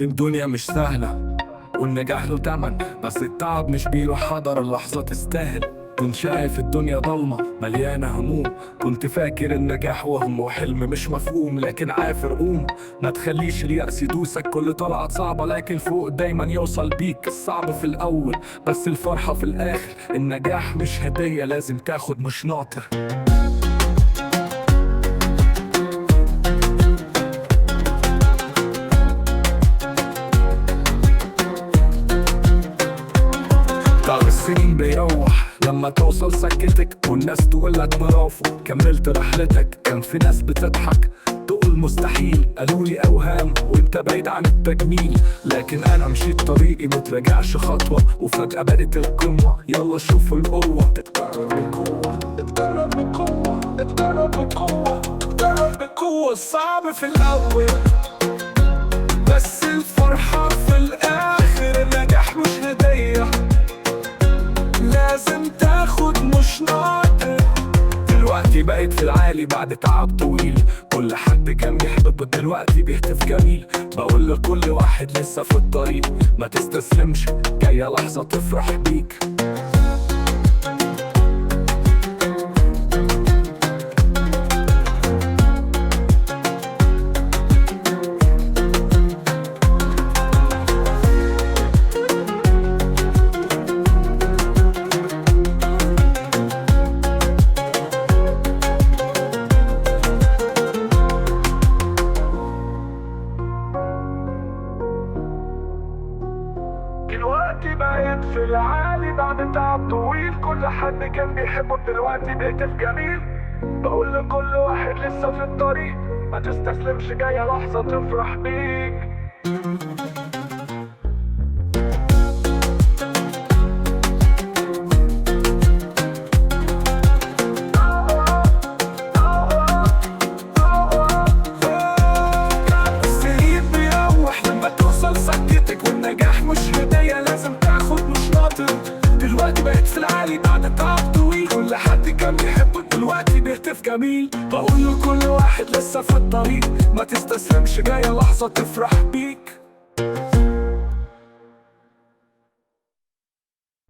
الدنيا مش سهلة والنجاح له تمن، بس التعب مش بيروح حضر اللحظة تستاهل. كنت شايف الدنيا ضلمة مليانة هموم، كنت فاكر النجاح وهم وحلم مش مفهوم، لكن عافر قوم. ما تخليش اليأس يدوسك، كل طلعت صعبة لكن فوق دايما يوصل بيك. الصعب في الأول بس الفرحة في الآخر، النجاح مش هدية لازم تاخد مش ناطر. طعم السنين بيروح لما توصل سكتك والناس تقولك برافو كملت رحلتك. كان في ناس بتضحك تقول مستحيل، قالولي أوهام وانت بعيد عن التجميل، لكن أنا مشيت طريقي متراجعش خطوة، وفجأة بقت القمة. يلا شوف القوة، اتدرب بقوة، اتدرب بقوة، اتدرب بقوة، اتدرب بقوة. الصعب في الأول بس الفرحة في الآخر، النجاح مش هدية لازم تاخد مش ناطر. دلوقتي بقيت في العالي بعد تعب طويل، كل حد كان بيحبط دلوقتي بيهتف جميل. بقول لكل واحد لسه في الطريق ما تستسلمش، جاية لحظة تفرح بيك. دلوقتي بقيت في العالي بعد تعب طويل، كل حد كان بيحبه دلوقتي بيهتف جميل. بقول لكل واحد لسه في الطريق ما تستسلمش، جاية لحظة تفرح بيك. السنين بيروح لما توصل سكتك، والنجاح مش هدية لازم تاخد مش ناطر. دلوقتي بقيت في العالي بعد تعب طويل، كل حد كان بيحبك دلوقتي بيهتف جميل. بقول لكل واحد لسه في الطريق ما تستسلمش، جاية لحظة تفرح بيك.